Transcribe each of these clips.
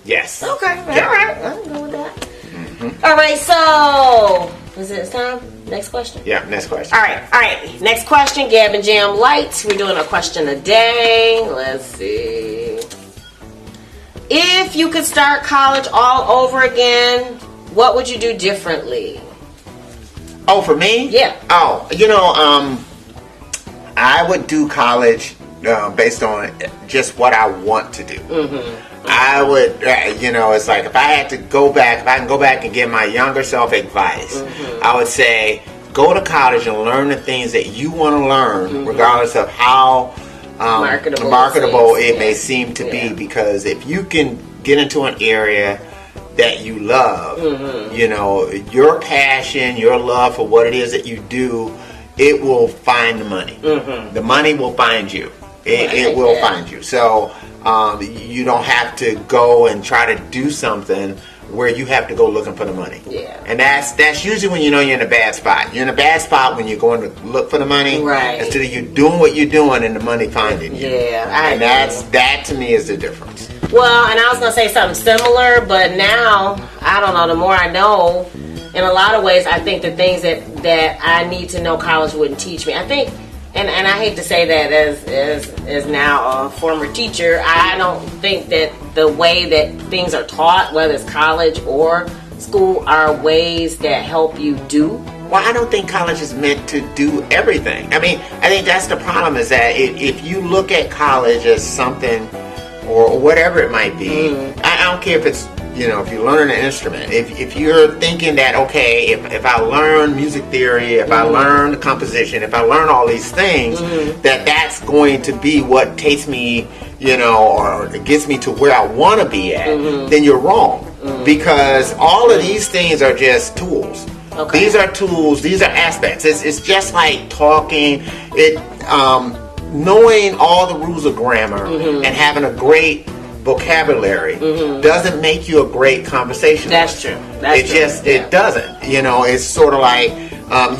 Yes. Okay. Yeah. All right. I can go with that. All right. So, is it time? Next question? Yeah, next question. All right. Next question, Gab Jam Lite. We're doing a question a day. Let's see. If you could start college all over again, what would you do differently? Oh, for me? Yeah. Oh, I would do college based on just what I want to do. I would, it's like if I had to go back, if I can go back and give my younger self advice, I would say go to college and learn the things that you want to learn, regardless of how marketable it may seem to be. Because if you can get into an area that you love, your passion, your love for what it is that you do, it will find the money. The money will find you. It will find you. So you don't have to go and try to do something where you have to go looking for the money. Yeah. And that's usually when you know you're in a bad spot. You're in a bad spot when you're going to look for the money. Right. Instead of you doing what you're doing and the money finding you. Yeah. And that to me is the difference. Well, and I was going to say something similar, but now, I don't know, the more I know, in a lot of ways, I think the things that I need to know college wouldn't teach me. I think, and I hate to say that as now a former teacher, I don't think that the way that things are taught, whether it's college or school, are ways that help you do. Well, I don't think college is meant to do everything. I mean, I think that's the problem, is that if you look at college as something, or whatever it might be, I don't care if it's, if you learn an instrument, if you're thinking that, okay, if I learn music theory, if I learn composition, if I learn all these things, that's going to be what takes me, or gets me to where I want to be at, then you're wrong. Because all of these things are just tools. Okay. These are tools, these are aspects. It's just like talking, knowing all the rules of grammar and having a great vocabulary doesn't make you a great conversationalist. That's true. It doesn't. It's sort of like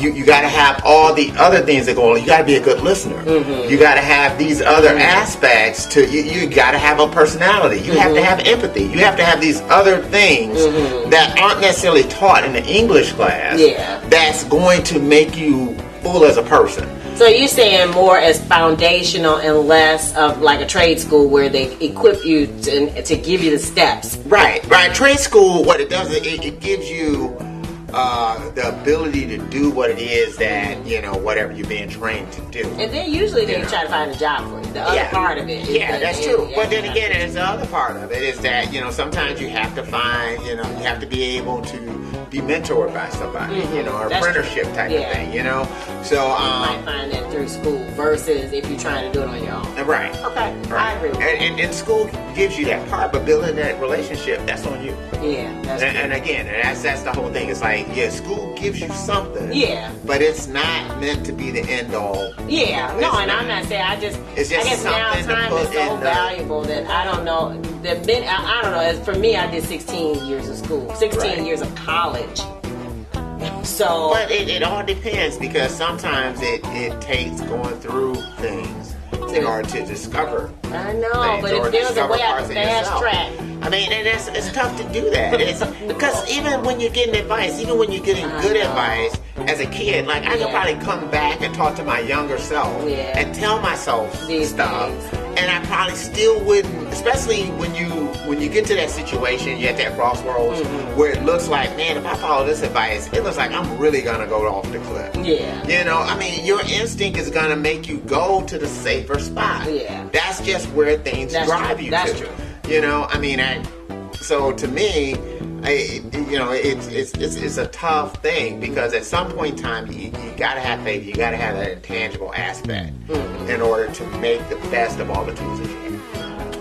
you got to have all the other things that go on. You got to be a good listener. You got to have these other aspects to you. You got to have a personality. You have to have empathy. You have to have these other things that aren't necessarily taught in the English class. Yeah. That's going to make you full as a person. So you're saying more as foundational and less of like a trade school where they equip you to give you the steps. Right. Trade school, what it does is it gives you the ability to do what it is that, whatever you're being trained to do. And then usually they try to find a job for you. The other part of it. Yeah, that's true. But then again, there's the other part of it is that, sometimes you have to find, you have to be able to be mentored by somebody, or apprenticeship type of thing, So, you might find that through school versus if you're trying to do it on your own. Right. Okay. Right. I agree with that. And school gives you that part, but building that relationship, that's on you. Yeah. And again, that's the whole thing. It's like, school gives you something. Yeah. But it's not meant to be the end all. Yeah. No, and I'm not saying, I guess now time is so valuable that I don't know. I don't know. For me, I did 16 years of school, 16 years of college. So, but it all depends, because sometimes it takes going through things in order to discover. I know, but if there's a way I can fast track. I mean, and it's tough to do that. It's because even when you're getting advice, even when you're getting good advice as a kid, like I could probably come back and talk to my younger self and tell myself these stuff. And I probably still wouldn't, especially when you get to that situation, you're at that crossroads where it looks like, man, if I follow this advice, it looks like I'm really gonna go off the cliff. Yeah. I mean, your instinct is gonna make you go to the safer spot. Yeah. That's just where things drive you to. True. I mean, so to me, it's a tough thing, because at some point in time you gotta have faith. You gotta have that intangible aspect in order to make the best of all the tools that you have.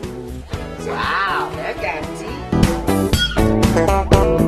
So. Wow, that got deep.